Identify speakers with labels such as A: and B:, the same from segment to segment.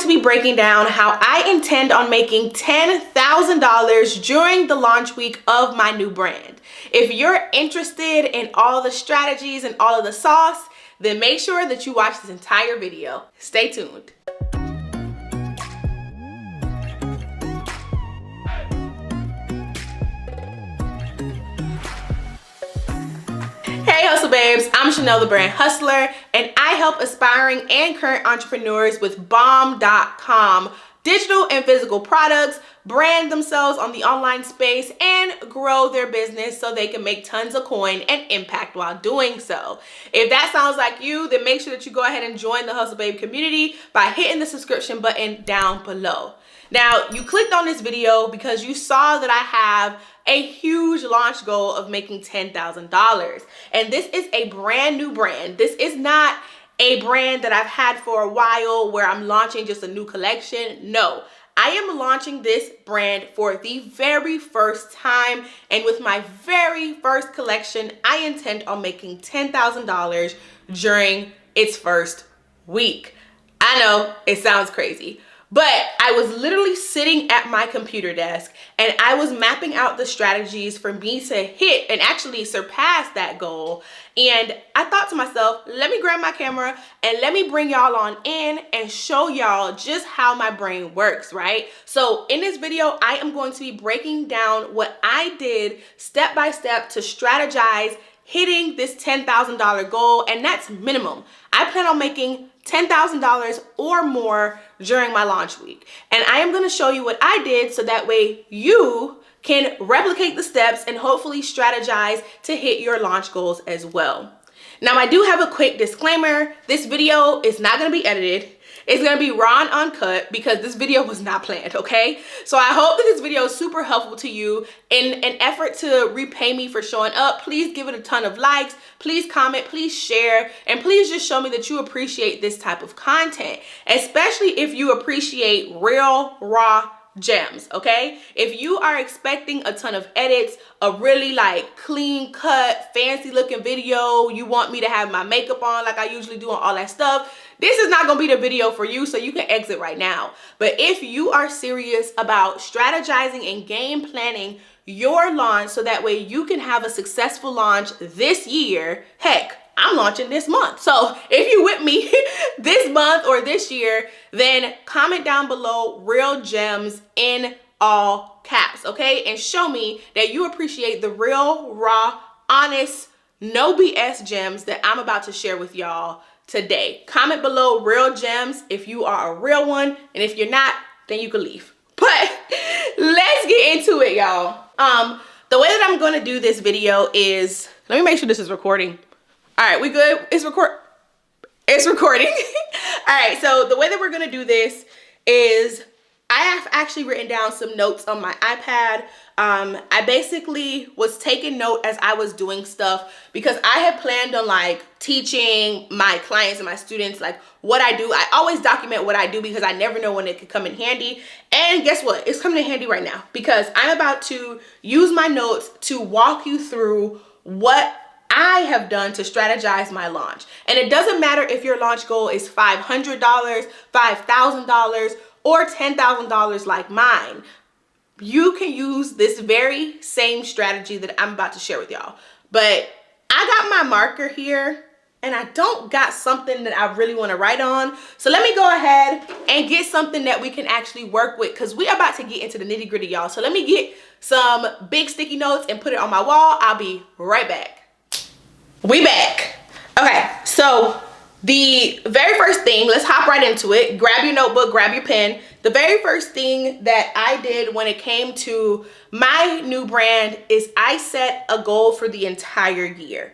A: to be breaking down how I intend on making $10,000 during the launch week of my new brand. If you're interested in all the strategies and all of the sauce, then make sure that you watch this entire video. Stay tuned. Hey Hustle Babes, I'm Chanel the Brand Hustler, and I help aspiring and current entrepreneurs with bomb.com digital and physical products brand themselves on the online space and grow their business so they can make tons of coin and impact while doing so. If that sounds like you, then make sure that you go ahead and join the Hustle Babe community by hitting the subscription button down below. Now, you clicked on this video because you saw that I have a huge launch goal of making $10,000. And this is a brand new brand. This is not a brand that I've had for a while where I'm launching just a new collection. No, I am launching this brand for the very first time. And with my very first collection, I intend on making $10,000 during its first week. I know it sounds crazy, but I was literally sitting at my computer desk and I was mapping out the strategies for me to hit and actually surpass that goal. And I thought to myself, let me grab my camera and let me bring y'all on in and show y'all just how my brain works, right? So in this video, I am going to be breaking down what I did step by step to strategize hitting this $10,000 goal, and that's minimum. I plan on making $10,000 or more during my launch week. And I am gonna show you what I did so that way you can replicate the steps and hopefully strategize to hit your launch goals as well. Now, I do have a quick disclaimer. This video is not gonna be edited. It's gonna be raw and uncut because this video was not planned, okay? So I hope that this video is super helpful to you. In an effort to repay me for showing up, please give it a ton of likes, please comment, please share, and please just show me that you appreciate this type of content, especially if you appreciate real, raw gems, okay? If you are expecting a ton of edits, a really like clean cut, fancy looking video, you want me to have my makeup on like I usually do and all that stuff, this is not gonna be the video for you, so you can exit right now. But if you are serious about strategizing and game planning your launch so that way you can have a successful launch this year, heck, I'm launching this month. So if you with me this month or this year, then comment down below real gems in all caps, okay? And show me that you appreciate the real, raw, honest, no BS gems that I'm about to share with y'all today. Comment below real gems if you are a real one, and if you're not, then you can leave. But let's get into it, y'all. The way that I'm gonna do this video is, let me make sure this is recording. All right, we good? It's recording. All right, so the way that we're gonna do this is I have actually written down some notes on my iPad. I basically was taking note as I was doing stuff because I had planned on like teaching my clients and my students like what I do. I always document what I do because I never know when it could come in handy. And guess what? It's coming in handy right now because I'm about to use my notes to walk you through what I have done to strategize my launch. And it doesn't matter if your launch goal is $500, $5,000, or $10,000 like mine. You can use this very same strategy that I'm about to share with y'all. But I got my marker here and I don't got something that I really want to write on. So let me go ahead and get something that we can actually work with because we are about to get into the nitty gritty, y'all. So let me get some big sticky notes and put it on my wall. I'll be right back. We back. Okay, so the very first thing, let's hop right into it. Grab your notebook, grab your pen. The very first thing that I did when it came to my new brand is I set a goal for the entire year.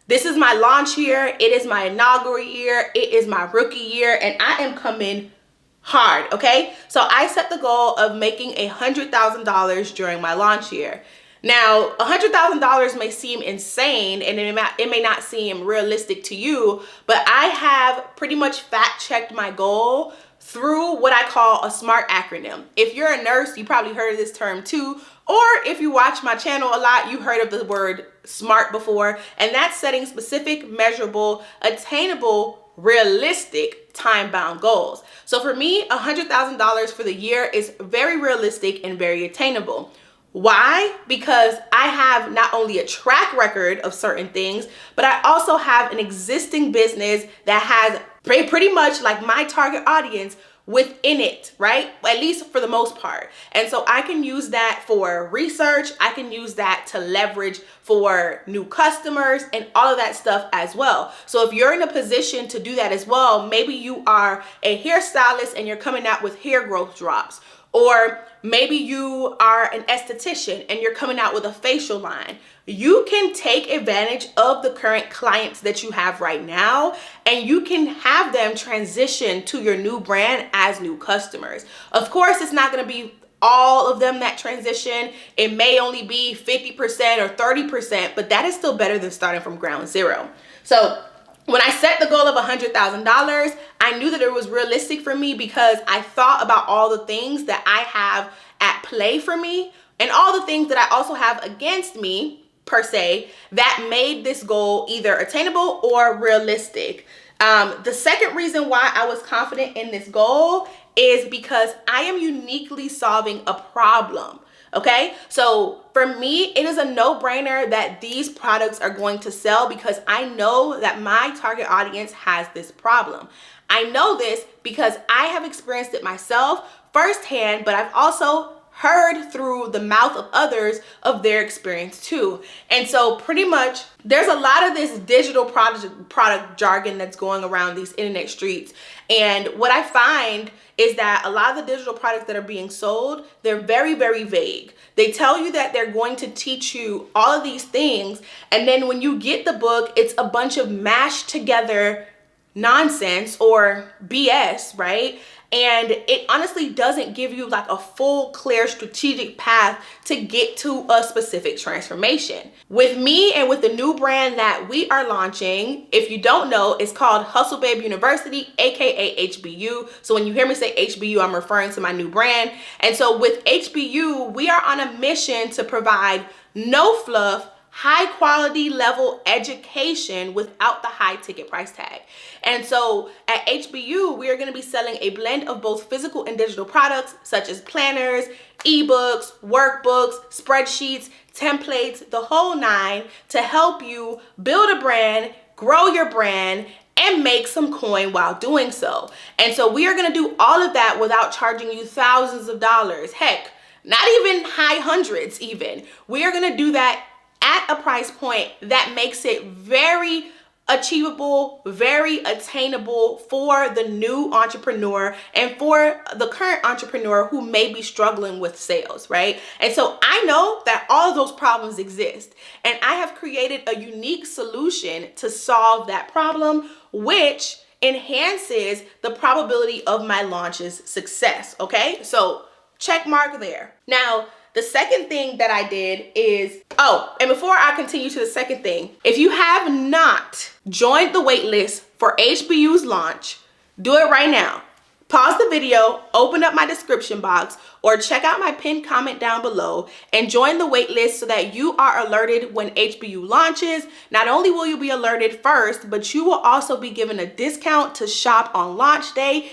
A: This is my launch year. It is my inaugural year. It is my rookie year, and I am coming hard, okay? So I set the goal of making $100,000 during my launch year. Now, $100,000 may seem insane and it may not seem realistic to you, but I have pretty much fact-checked my goal through what I call a SMART acronym. If you're a nurse, you probably heard of this term too, or if you watch my channel a lot, you heard of the word SMART before, and that's setting specific, measurable, attainable realistic time-bound goals. So for me, $100,000 for the year is very realistic and very attainable. Why? Because I have not only a track record of certain things, but I also have an existing business that has pretty much like my target audience within it, right? At least for the most part. And so I can use that for research. I can use that to leverage for new customers and all of that stuff as well. So if you're in a position to do that as well, maybe you are a hairstylist and you're coming out with hair growth drops, or maybe you are an esthetician and you're coming out with a facial line. You can take advantage of the current clients that you have right now, and you can have them transition to your new brand as new customers. Of course, it's not going to be all of them that transition. It may only be 50% or 30%, but that is still better than starting from ground zero. So when I set the goal of $100,000, I knew that it was realistic for me because I thought about all the things that I have at play for me and all the things that I also have against me, per se, that made this goal either attainable or realistic. The second reason why I was confident in this goal is because I am uniquely solving a problem. Okay, so for me, it is a no-brainer that these products are going to sell because I know that my target audience has this problem. I know this because I have experienced it myself firsthand, but I've also heard through the mouth of others of their experience too. And so pretty much there's a lot of this digital product jargon that's going around these internet streets. And what I find is that a lot of the digital products that are being sold, they're very, very vague. They tell you that they're going to teach you all of these things. And then when you get the book, it's a bunch of mashed together nonsense or BS, right? And it honestly doesn't give you like a full, clear, strategic path to get to a specific transformation. With me and with the new brand that we are launching, if you don't know, it's called Hustle Babe University, aka HBU. So when you hear me say HBU, I'm referring to my new brand. And so with HBU, we are on a mission to provide no fluff, high quality level education without the high ticket price tag. And so at HBU, we are going to be selling a blend of both physical and digital products such as planners, ebooks, workbooks, spreadsheets, templates, the whole nine, to help you build a brand, grow your brand, and make some coin while doing so. And so we are going to do all of that without charging you thousands of dollars. Heck, not even high hundreds even. We are going to do that at a price point that makes it very achievable, very attainable for the new entrepreneur and for the current entrepreneur who may be struggling with sales, right? And so I know that all of those problems exist, and I have created a unique solution to solve that problem, which enhances the probability of my launch's success, okay? So check mark there. Now, the second thing that I did is, and before I continue to the second thing, if you have not joined the wait list for HBU's launch, do it right now. Pause the video, open up my description box, or check out my pinned comment down below and join the wait list so that you are alerted when HBU launches. Not only will you be alerted first, but you will also be given a discount to shop on launch day.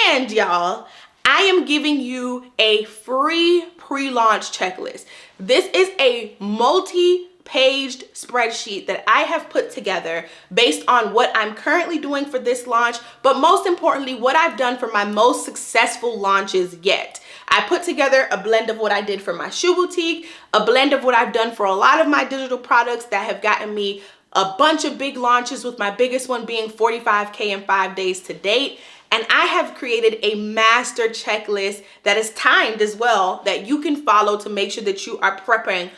A: And y'all, I am giving you a free pre-launch checklist. This is a multi-paged spreadsheet that I have put together based on what I'm currently doing for this launch, but most importantly, what I've done for my most successful launches yet. I put together a blend of what I did for my shoe boutique, a blend of what I've done for a lot of my digital products that have gotten me a bunch of big launches, with my biggest one being 45K in 5 days to date. And I have created a master checklist that is timed as well that you can follow to make sure that you are preparing,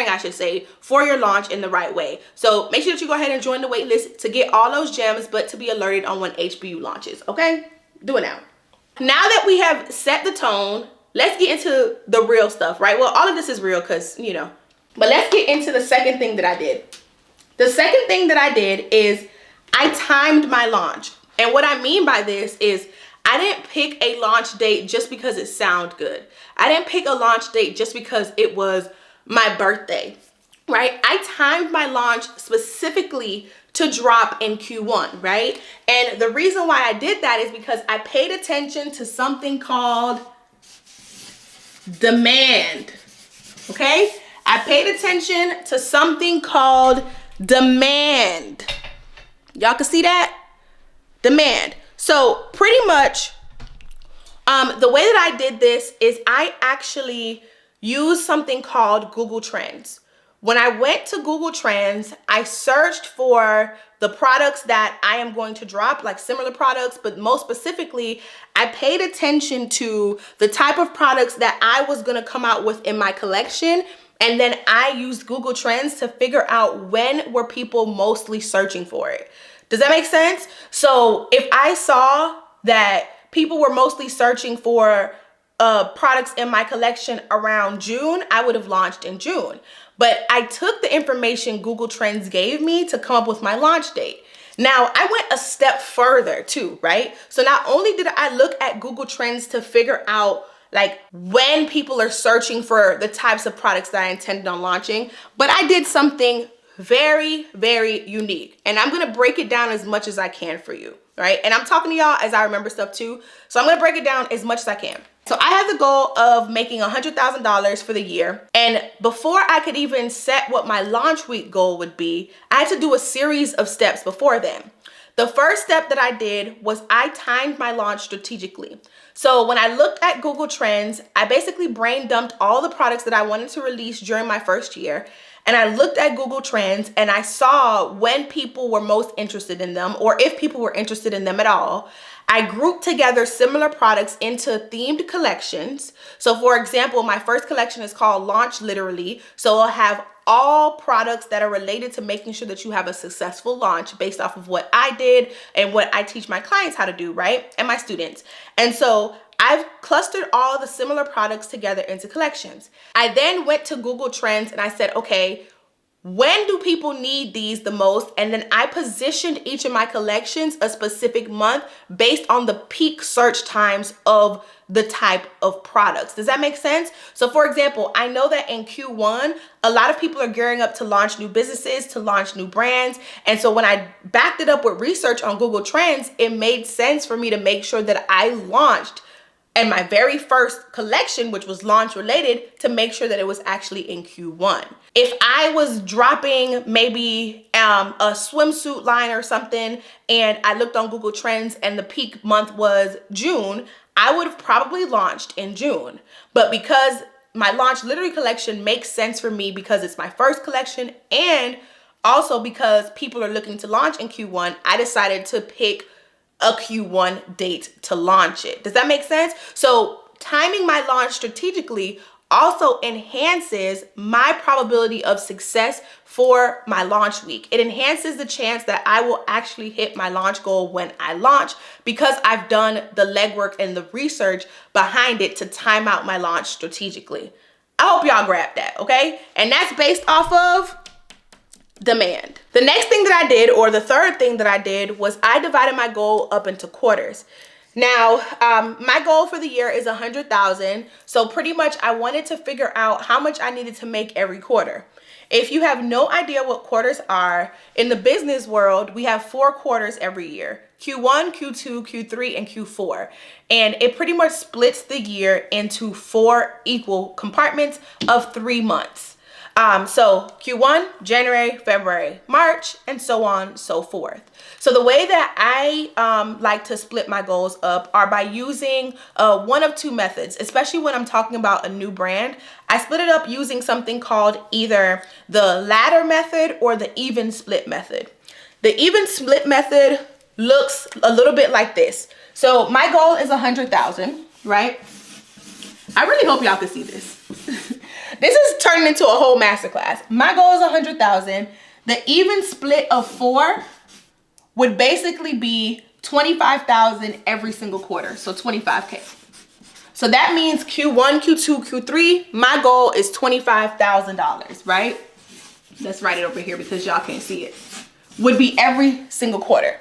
A: I should say, for your launch in the right way. So make sure that you go ahead and join the wait list to get all those gems, but to be alerted on when HBU launches, okay? Do it now. Now that we have set the tone, let's get into the real stuff, right? Well, all of this is real because, but let's get into the second thing that I did. The second thing that I did is I timed my launch. And what I mean by this is I didn't pick a launch date just because it sounded good. I didn't pick a launch date just because it was my birthday, right? I timed my launch specifically to drop in Q1, right? And the reason why I did that is because I paid attention to something called demand, okay? I paid attention to something called demand. Y'all can see that? Demand. So pretty much, the way that I did this is I actually used something called Google Trends. When I went to Google Trends, I searched for the products that I am going to drop, like similar products, but most specifically, I paid attention to the type of products that I was gonna come out with in my collection. And then I used Google Trends to figure out when were people mostly searching for it. Does that make sense? So if I saw that people were mostly searching for products in my collection around June, I would have launched in June. But I took the information Google Trends gave me to come up with my launch date. Now, I went a step further too, right? So not only did I look at Google Trends to figure out like when people are searching for the types of products that I intended on launching, but I did something very, very unique. And I'm gonna break it down as much as I can for you, right? And I'm talking to y'all as I remember stuff too. So I'm gonna break it down as much as I can. So I had the goal of making $100,000 for the year. And before I could even set what my launch week goal would be, I had to do a series of steps before then. The first step that I did was I timed my launch strategically. So when I looked at Google Trends, I basically brain dumped all the products that I wanted to release during my first year. And I looked at Google Trends and I saw when people were most interested in them, or if people were interested in them at all. I grouped together similar products into themed collections. So for example, my first collection is called Launch Literally. So I'll have all products that are related to making sure that you have a successful launch based off of what I did and what I teach my clients how to do, right? And my students. And so I've clustered all the similar products together into collections. I then went to Google Trends and I said, okay, when do people need these the most? And then I positioned each of my collections a specific month based on the peak search times of the type of products. Does that make sense? So for example, I know that in Q1, a lot of people are gearing up to launch new businesses, to launch new brands. And so when I backed it up with research on Google Trends, it made sense for me to make sure that I launched and my very first collection, which was launch related, to make sure that it was actually in Q1. If I was dropping maybe a swimsuit line or something, and I looked on Google Trends and the peak month was June, I would have probably launched in June. But because my Launch Literally collection makes sense for me because it's my first collection, and also because people are looking to launch in Q1, I decided to pick a Q1 date to launch it. Does that make sense? So timing my launch strategically also enhances my probability of success for my launch week. It enhances the chance that I will actually hit my launch goal when I launch because I've done the legwork and the research behind it to time out my launch strategically. I hope y'all grab that, okay? And that's based off of demand. The next thing that I did, or the third thing that I did, was I divided my goal up into quarters. Now, my goal for the year is 100,000. So pretty much I wanted to figure out how much I needed to make every quarter. If you have no idea what quarters are, in the business world, we have 4 quarters every year: Q1, Q2, Q3, and Q4. And it pretty much splits the year into 4 equal compartments of 3 months. So Q1, January, February, March, and so on, so forth. So the way that I like to split my goals up are by using one of 2 methods, especially when I'm talking about a new brand. I split it up using something called either the ladder method or the even split method. The even split method looks a little bit like this. So my goal is 100,000, right? I really hope y'all can see this. This is turning into a whole masterclass. My goal is 100,000. The even split of 4 would basically be 25,000 every single quarter. So 25K. So that means Q1, Q2, Q3, my goal is $25,000, right? Let's write it over here because y'all can't see it. Would be every single quarter.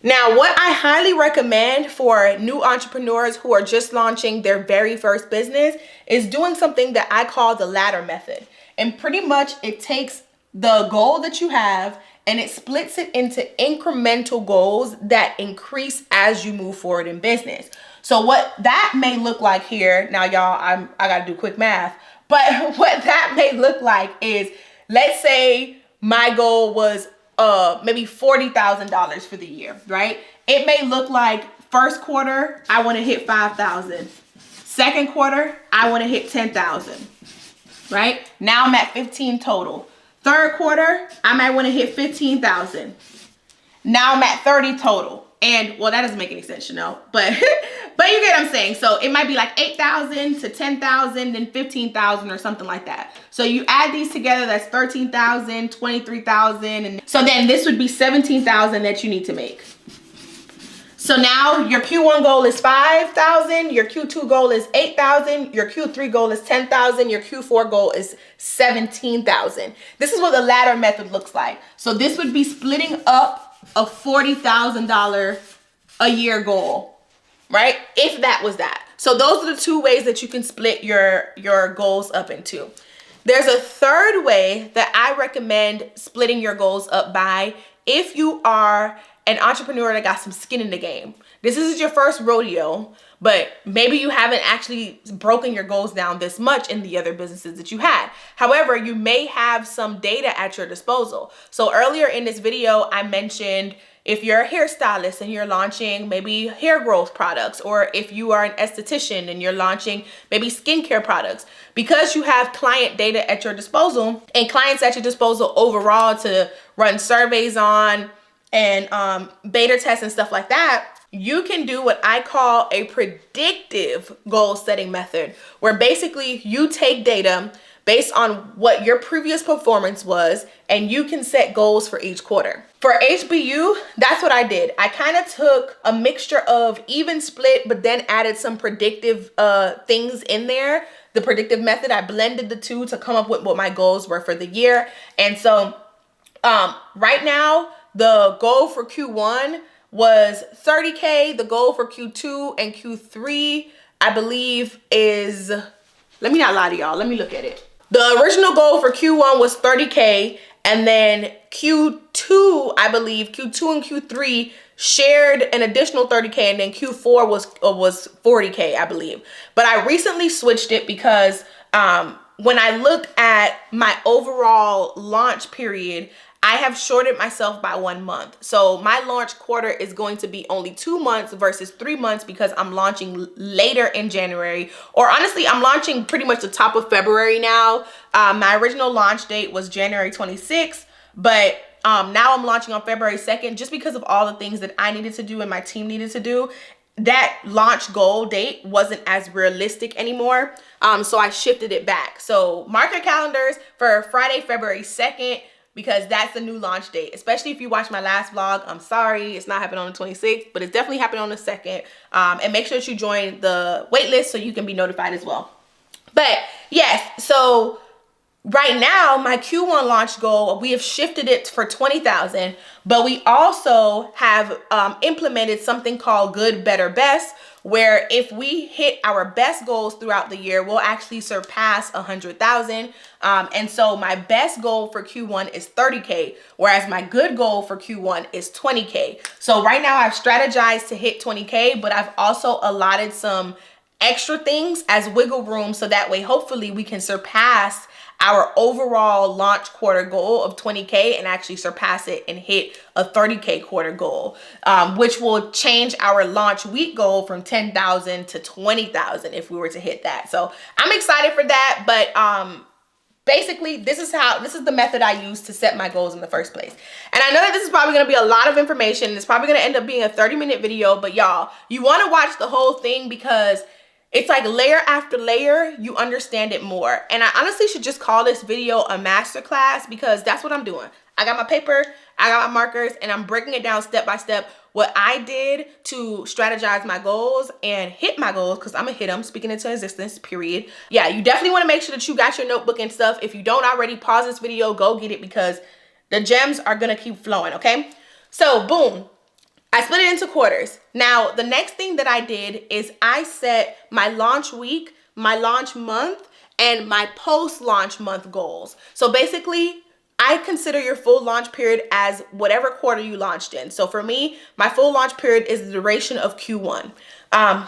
A: Now, what I highly recommend for new entrepreneurs who are just launching their very first business is doing something that I call the ladder method. And pretty much it takes the goal that you have and it splits it into incremental goals that increase as you move forward in business. So what that may look like here, now y'all, I gotta do quick math, but what that may look like is, let's say my goal was maybe $40,000 for the year, right? It may look like first quarter, I wanna hit 5,000. Second quarter, I wanna hit 10,000, right? Now I'm at 15 total. Third quarter, I might wanna hit 15,000. Now I'm at 30 total. And well, that doesn't make any sense, Chanel, but you get what I'm saying. So it might be like 8,000 to 10,000, then 15,000 or something like that. So you add these together, that's 13,000, 23,000. And so then this would be 17,000 that you need to make. So now your Q1 goal is 5,000, your Q2 goal is 8,000, your Q3 goal is 10,000, your Q4 goal is 17,000. This is what the ladder method looks like. So this would be splitting up a $40,000 a year goal, right? If that was that. So those are the two ways that you can split your goals up into. There's a third way that I recommend splitting your goals up by if you are an entrepreneur that got some skin in the game. This isn't your first rodeo, but maybe you haven't actually broken your goals down this much in the other businesses that you had. However, you may have some data at your disposal. So earlier in this video, I mentioned if you're a hairstylist and you're launching maybe hair growth products, or if you are an esthetician and you're launching maybe skincare products, because you have client data at your disposal and clients at your disposal overall to run surveys on and beta tests and stuff like that, you can do what I call a predictive goal setting method, where basically you take data based on what your previous performance was, and you can set goals for each quarter. For HBU, that's what I did. I kind of took a mixture of even split, but then added some predictive things in there. The predictive method, I blended the two to come up with what my goals were for the year. And so right now, the goal for Q1 was 30K. The goal for Q2 and Q3, I believe, is, let me not lie to y'all. Let me look at it. The original goal for Q1 was 30K. And then Q2, I believe, Q2 and Q3 shared an additional 30K. And then Q4 was 40K, I believe. But I recently switched it because when I looked at my overall launch period, I have shorted myself by 1 month. So my launch quarter is going to be only 2 months versus 3 months because I'm launching later in January. Or honestly, I'm launching pretty much the top of February now. My original launch date was January 26th, but now I'm launching on February 2nd just because of all the things that I needed to do and my team needed to do. That launch goal date wasn't as realistic anymore. So I shifted it back. So mark your calendars for Friday, February 2nd. Because that's the new launch date. Especially if you watch my last vlog, I'm sorry, it's not happening on the 26th, but it's definitely happening on the 2nd. And make sure that you join the wait list so you can be notified as well. But yes, so right now, my Q1 launch goal, we have shifted it for 20,000, but we also have implemented something called good, better, best, where if we hit our best goals throughout the year, we'll actually surpass 100,000. And so my best goal for Q1 is 30K, whereas my good goal for Q1 is 20K. So right now I've strategized to hit 20K, but I've also allotted some extra things as wiggle room so that way hopefully we can surpass our overall launch quarter goal of 20K and actually surpass it and hit a 30K quarter goal, which will change our launch week goal from 10,000 to 20,000 if we were to hit that. So I'm excited for that, but basically this is the method I use to set my goals in the first place. And I know that this is probably going to be a lot of information. It's probably going to end up being a 30-minute video, but y'all, you want to watch the whole thing because it's like layer after layer, you understand it more. And I honestly should just call this video a masterclass because that's what I'm doing. I got my paper, I got my markers, and I'm breaking it down step by step what I did to strategize my goals and hit my goals, because I'm gonna hit them, speaking into existence, period. Yeah, you definitely want to make sure that you got your notebook and stuff. If you don't already, pause this video, go get it, because the gems are gonna keep flowing, okay? So boom, I split it into quarters. Now, the next thing that I did is I set my launch week, my launch month, and my post-launch month goals. So basically, I consider your full launch period as whatever quarter you launched in. So for me, my full launch period is the duration of Q1.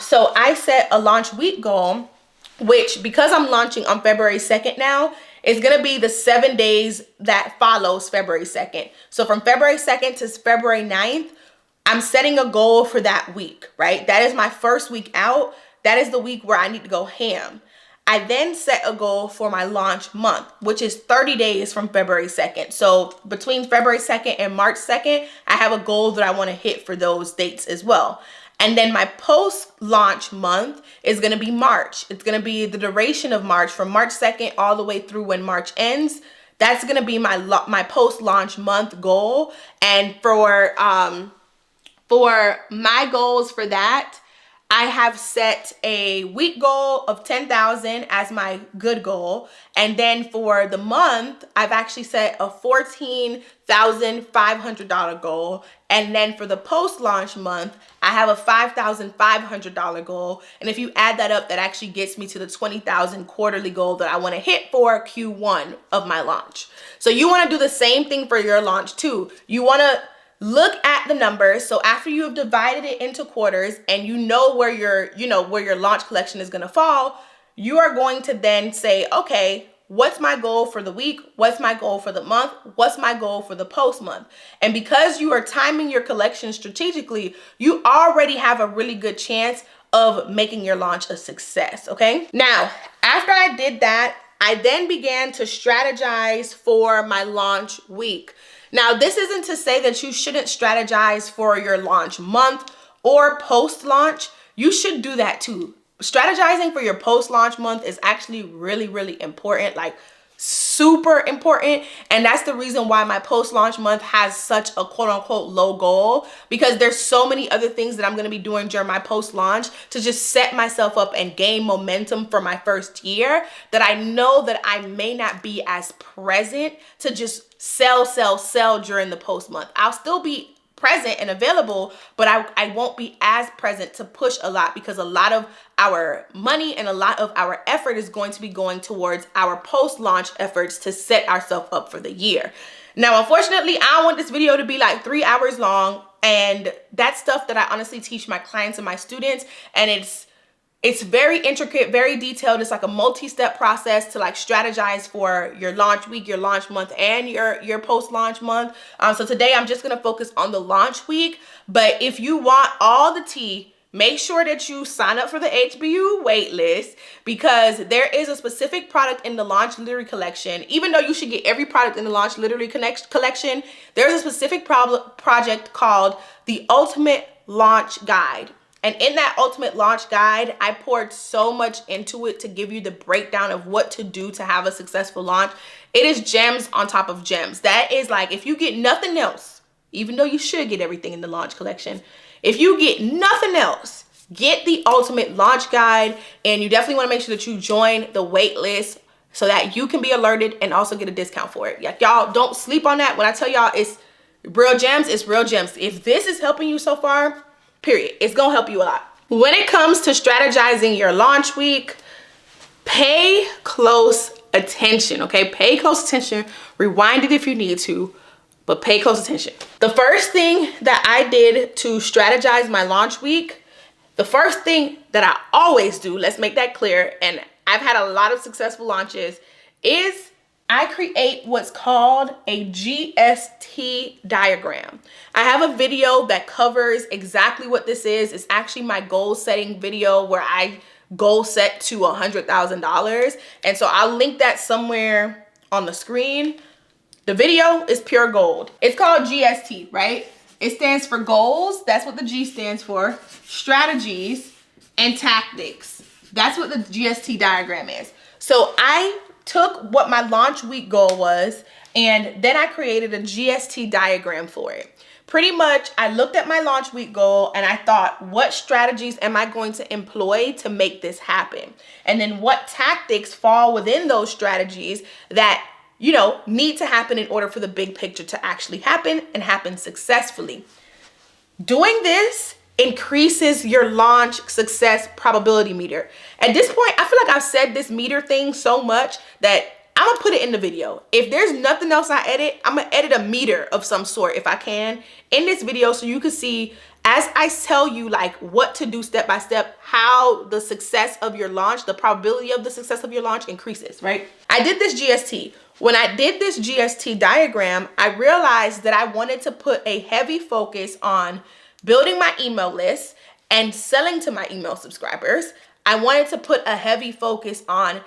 A: So I set a launch week goal, which, because I'm launching on February 2nd now, is gonna be the 7 days that follows February 2nd. So from February 2nd to February 9th, I'm setting a goal for that week, right? That is my first week out. That is the week where I need to go ham. I then set a goal for my launch month, which is 30 days from February 2nd. So between February 2nd and March 2nd, I have a goal that I want to hit for those dates as well. And then my post-launch month is going to be March. It's going to be the duration of March, from March 2nd all the way through when March ends. That's going to be my post-launch month goal. And for my goals for that, I have set a week goal of 10,000 as my good goal. And then for the month, I've actually set a $14,500 goal. And then for the post-launch month, I have a $5,500 goal. And if you add that up, that actually gets me to the 20,000 quarterly goal that I want to hit for Q1 of my launch. So you want to do the same thing for your launch too. You want to look at the numbers. So after you have divided it into quarters and you know where your launch collection is going to fall, you are going to then say, okay, what's my goal for the week? What's my goal for the month? What's my goal for the post month? And because you are timing your collection strategically, you already have a really good chance of making your launch a success. Okay. Now, after I did that, I then began to strategize for my launch week. Now, this isn't to say that you shouldn't strategize for your launch month or post-launch. You should do that too. Strategizing for your post-launch month is actually really, really important, like super important. And that's the reason why my post-launch month has such a quote-unquote low goal, because there's so many other things that I'm going to be doing during my post-launch to just set myself up and gain momentum for my first year, that I know that I may not be as present to just sell during the post month. I'll still be present and available, but I won't be as present to push a lot, because a lot of our money and a lot of our effort is going to be going towards our post-launch efforts to set ourselves up for the year. Now, unfortunately, I don't want this video to be like 3 hours long, and that's stuff that I honestly teach my clients and my students, and it's very intricate, very detailed. It's like a multi-step process to like strategize for your launch week, your launch month, and your post-launch month. So today I'm just gonna focus on the launch week. But if you want all the tea, make sure that you sign up for the HBU waitlist, because there is a specific product in the Launch Literary Collection. Even though you should get every product in the Launch Literary Collection, there's a specific project called the Ultimate Launch Guide. And in that Ultimate Launch Guide, I poured so much into it to give you the breakdown of what to do to have a successful launch. It is gems on top of gems. That is like, if you get nothing else, even though you should get everything in the Launch Collection, if you get nothing else, get the Ultimate Launch Guide. And you definitely want to make sure that you join the wait list so that you can be alerted and also get a discount for it. Like, y'all, don't sleep on that. When I tell y'all it's real gems, it's real gems. If this is helping you so far, period, it's gonna help you a lot. When it comes to strategizing your launch week, pay close attention, okay? Pay close attention. Rewind it if you need to, but pay close attention. The first thing that I did to strategize my launch week, the first thing that I always do, let's make that clear, and I've had a lot of successful launches, is I create what's called a GST diagram. I have a video that covers exactly what this is. It's actually my goal setting video where I goal set to $100,000. And so I'll link that somewhere on the screen. The video is pure gold. It's called GST, right? It stands for goals. That's what the G stands for. Strategies and tactics. That's what the GST diagram is. So I took what my launch week goal was, and then I created a GST diagram for it. Pretty much, I looked at my launch week goal and I thought, what strategies am I going to employ to make this happen? And then what tactics fall within those strategies that, you know, need to happen in order for the big picture to actually happen and happen successfully. Doing this increases your launch success probability meter. At this point, I feel like I've said this meter thing so much that I'm gonna put it in the video. If there's nothing else I edit, I'm gonna edit a meter of some sort if I can in this video, so you can see as I tell you like what to do step by step, how the success of your launch, the probability of the success of your launch increases, right? I did this GST. When I did this GST diagram, I realized that I wanted to put a heavy focus on building my email list and selling to my email subscribers. I wanted to put a heavy focus on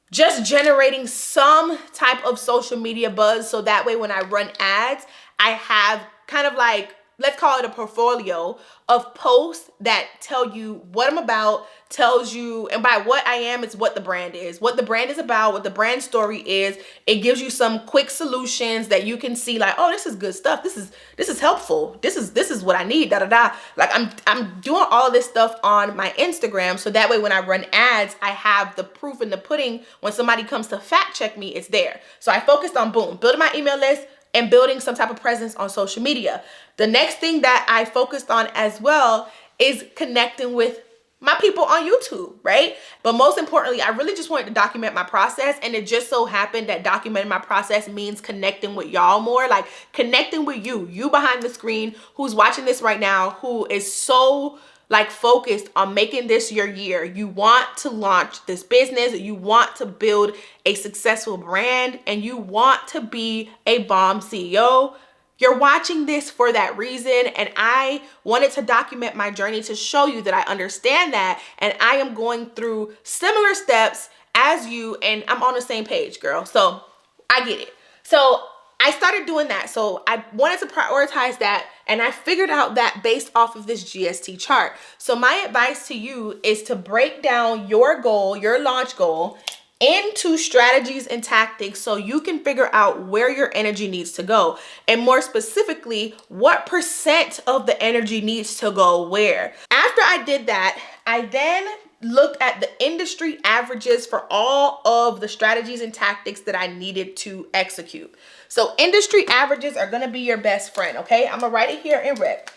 A: just generating some type of social media buzz, so that way when I run ads, I have kind of like, let's call it a portfolio of posts that tell you what I'm about, tells you, and by what I am, it's what the brand is. What the brand is about, what the brand story is. It gives you some quick solutions that you can see like, oh, this is good stuff. This is helpful. This is what I need, da da da. Like I'm doing all this stuff on my Instagram, so that way when I run ads, I have the proof in the pudding. When somebody comes to fact check me, it's there. So I focused on boom, building my email list and building some type of presence on social media. The next thing that I focused on as well is connecting with my people on YouTube, right? But most importantly, I really just wanted to document my process, and it just so happened that documenting my process means connecting with y'all more, like connecting with you behind the screen who's watching this right now, who is so like focused on making this your year. You want to launch this business, you want to build a successful brand, and you want to be a bomb CEO. You're watching this for that reason, and I wanted to document my journey to show you that I understand that, and I am going through similar steps as you, and I'm on the same page, girl. So I get it. So I started doing that. So I wanted to prioritize that, and I figured out that based off of this GST chart. So my advice to you is to break down your goal, your launch goal, into strategies and tactics so you can figure out where your energy needs to go, and more specifically, what percent of the energy needs to go where. After I did that, I then looked at the industry averages for all of the strategies and tactics that I needed to execute. So industry averages are gonna be your best friend, okay? I'm gonna write it here in red.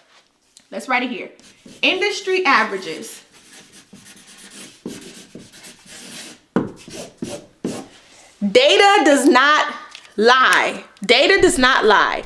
A: Let's write it here. Industry averages. Data does not lie. Data does not lie.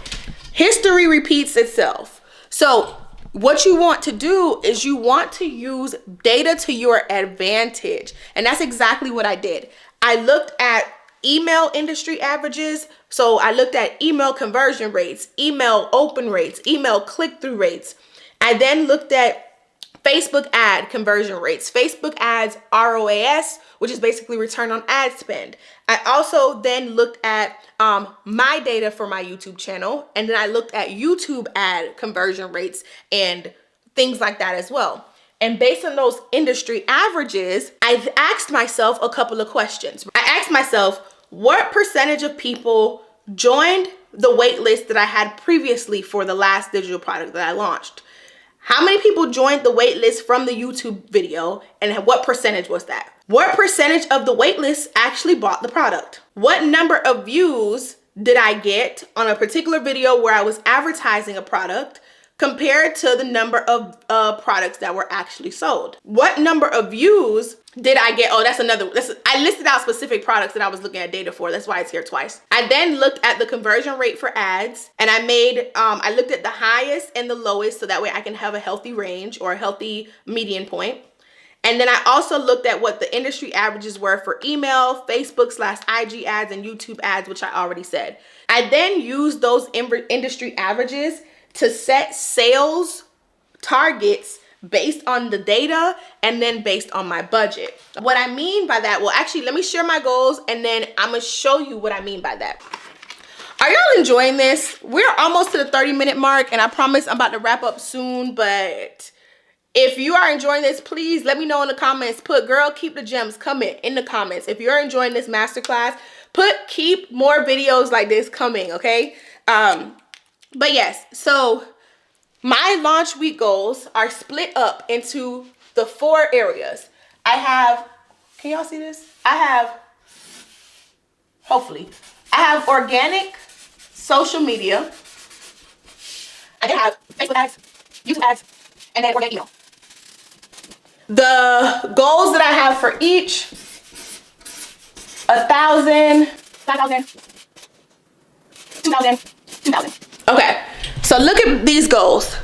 A: History repeats itself. So what you want to do is you want to use data to your advantage. And that's exactly what I did. I looked at email industry averages. So I looked at email conversion rates, email open rates, email click-through rates. I then looked at Facebook ad conversion rates, Facebook ads ROAS, which is basically return on ad spend. I also then looked at my data for my YouTube channel, and then I looked at YouTube ad conversion rates and things like that as well. And based on those industry averages, I've asked myself a couple of questions. I asked myself, what percentage of people joined the wait list that I had previously for the last digital product that I launched? How many people joined the wait list from the YouTube video, and what percentage was that? What percentage of the wait list actually bought the product? What number of views did I get on a particular video where I was advertising a product compared to the number of products that were actually sold? What number of views did I get? Oh, I listed out specific products that I was looking at data for. That's why it's here twice. I then looked at the conversion rate for ads, and I looked at the highest and the lowest, so that way I can have a healthy range or a healthy median point. And then I also looked at what the industry averages were for email, Facebook/IG ads, and YouTube ads, which I already said. I then used those industry averages to set sales targets based on the data and then based on my budget. What I mean by that, well, actually, let me share my goals, and then I'm gonna show you what I mean by that. Are y'all enjoying this? We're almost to the 30-minute mark, and I promise I'm about to wrap up soon, but if you are enjoying this, please let me know in the comments. Put "girl, keep the gems" coming in the comments. If you're enjoying this masterclass, put "keep more videos like this coming," okay? But yes, so my launch week goals are split up into the 4 areas. I have, can y'all see this? Hopefully, I have organic social media. I then have Facebook ads, YouTube ads, and then organic email. The goals that I have for each, 1,000, 5,000, 2,000, 2,000. Okay, so look at these goals.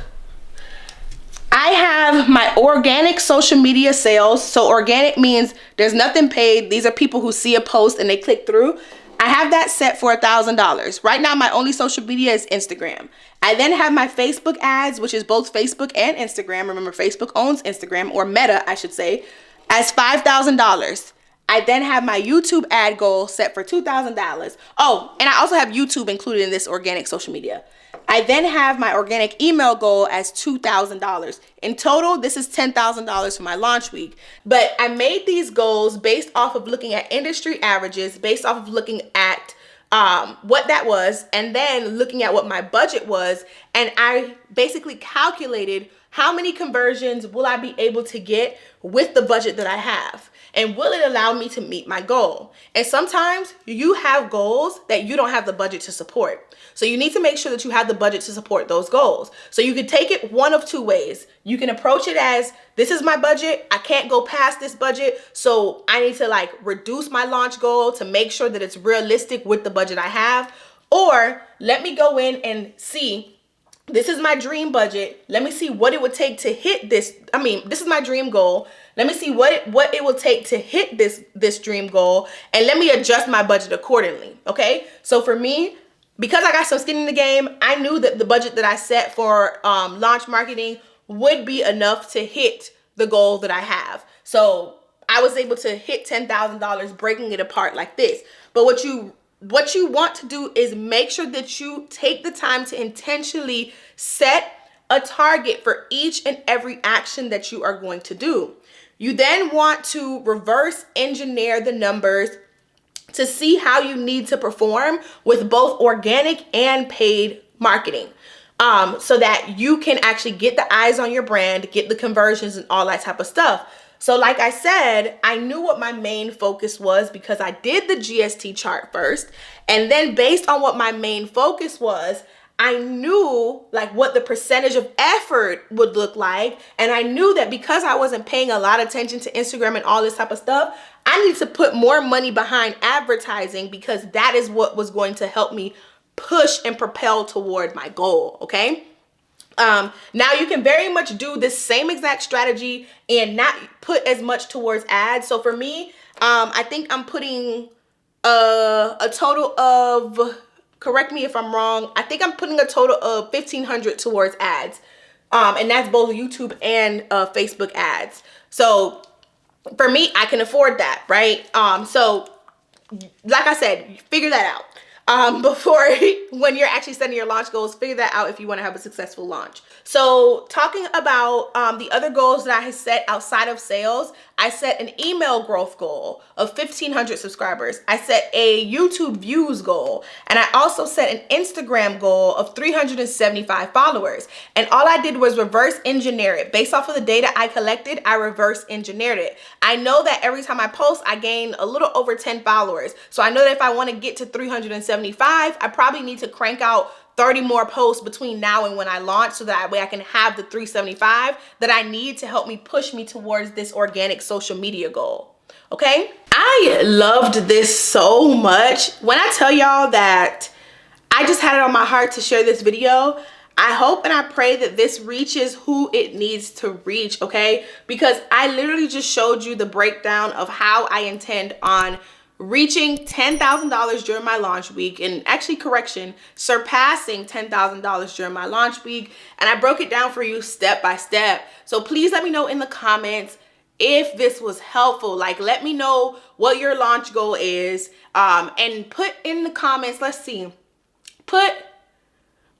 A: I have my organic social media sales. So organic means there's nothing paid. These are people who see a post and they click through. I have that set for $1,000. Right now, my only social media is Instagram. I then have my Facebook ads, which is both Facebook and Instagram. Remember, Facebook owns Instagram, or Meta, I should say, as $5,000. I then have my YouTube ad goal set for $2,000. Oh, and I also have YouTube included in this organic social media. I then have my organic email goal as $2,000. In total, this is $10,000 for my launch week. But I made these goals based off of looking at industry averages, based off of looking at what that was, and then looking at what my budget was. And I basically calculated how many conversions will I be able to get with the budget that I have. And will it allow me to meet my goal? And sometimes you have goals that you don't have the budget to support. So you need to make sure that you have the budget to support those goals. So you can take it one of two ways. You can approach it as, this is my budget. I can't go past this budget. So I need to like reduce my launch goal to make sure that it's realistic with the budget I have. Or let me go in and see, this is my dream budget. Let me see what it would take to hit this. This is my dream goal. Let me see what it will take to hit this dream goal, and let me adjust my budget accordingly. Okay. So for me, because I got some skin in the game, I knew that the budget that I set for launch marketing would be enough to hit the goal that I have. So I was able to hit $10,000 breaking it apart like this. But what you want to do is make sure that you take the time to intentionally set a target for each and every action that you are going to do. You then want to reverse engineer the numbers to see how you need to perform with both organic and paid marketing, so that you can actually get the eyes on your brand, get the conversions and all that type of stuff. So like I said, I knew what my main focus was because I did the GST chart first. And then based on what my main focus was, I knew like what the percentage of effort would look like. And I knew that because I wasn't paying a lot of attention to Instagram and all this type of stuff, I need to put more money behind advertising because that is what was going to help me push and propel toward my goal. Okay. Now you can very much do this same exact strategy and not put as much towards ads. So for me, I think I'm putting a total of, correct me if I'm wrong, I think I'm putting a total of $1,500 towards ads. And that's both YouTube and Facebook ads. So for me, I can afford that, right? So like I said, figure that out. Before when you're actually setting your launch goals, figure that out if you want to have a successful launch. So talking about the other goals that I had set outside of sales, I set an email growth goal of 1,500 subscribers. I set a YouTube views goal, and I also set an Instagram goal of 375 followers. And all I did was reverse engineer it. Based off of the data I collected, I reverse engineered it. I know that every time I post, I gain a little over 10 followers. So I know that if I want to get to 375, I probably need to crank out 30 more posts between now and when I launch, so that way I can have the 375 that I need to help me push me towards this organic social media goal. Okay. I loved this so much. When I tell y'all that I just had it on my heart to share this video, I hope and I pray that this reaches who it needs to reach. Okay. Because I literally just showed you the breakdown of how I intend on reaching $10,000 during my launch week, and actually surpassing $10,000 during my launch week. And I broke it down for you step by step. So please let me know in the comments if this was helpful. Like, let me know what your launch goal is, and put in the comments, let's see, put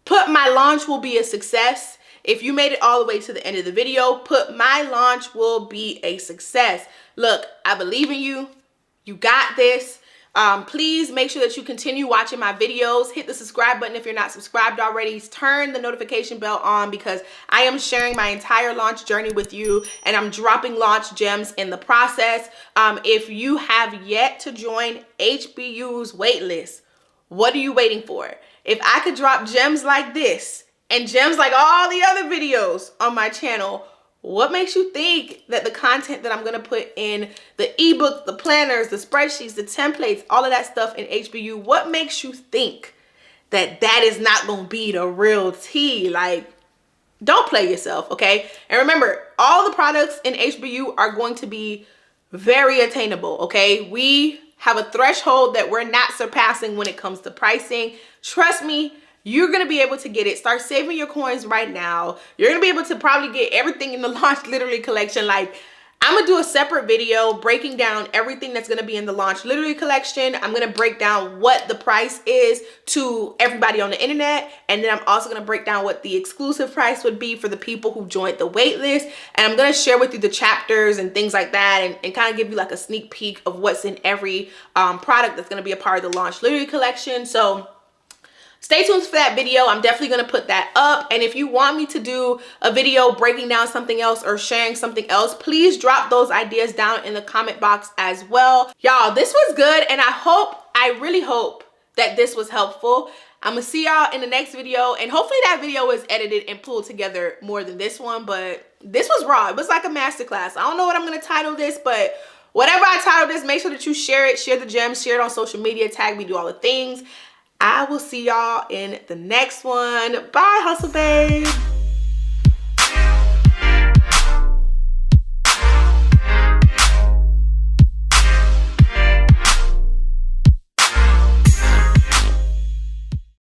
A: my launch will be a success. If you made it all the way to the end of the video, put my launch will be a success. Look, I believe in you. You got this. Please make sure that you continue watching my videos. Hit the subscribe button if you're not subscribed already. Turn the notification bell on, because I am sharing my entire launch journey with you, and I'm dropping launch gems in the process. If you have yet to join HBU's waitlist, what are you waiting for? If I could drop gems like this and gems like all the other videos on my channel What makes you think that the content that I'm gonna put in the ebooks, the planners, the spreadsheets, the templates, all of that stuff in HBU, what makes you think that that is not gonna be the real tea? Like, don't play yourself, okay? And remember, all the products in HBU are going to be very attainable, okay? We have a threshold that we're not surpassing when it comes to pricing. Trust me, you're gonna be able to get it. Start saving your coins right now. You're gonna be able to probably get everything in the Launch Literally collection. Like, I'm gonna do a separate video breaking down everything that's gonna be in the Launch Literally collection. I'm gonna break down what the price is to everybody on the internet. And then I'm also gonna break down what the exclusive price would be for the people who joined the wait list. And I'm gonna share with you the chapters and things like that, and kind of give you like a sneak peek of what's in every product that's gonna be a part of the Launch Literally collection. So stay tuned for that video. I'm definitely gonna put that up. And if you want me to do a video breaking down something else or sharing something else, please drop those ideas down in the comment box as well. Y'all, this was good, and I really hope that this was helpful. I'm gonna see y'all in the next video, and hopefully that video is edited and pulled together more than this one, but this was raw. It was like a masterclass. I don't know what I'm gonna title this, but whatever I title this, make sure that you share it, share the gems, share it on social media, tag me, do all the things. I will see y'all in the next one. Bye, Hustle Babe.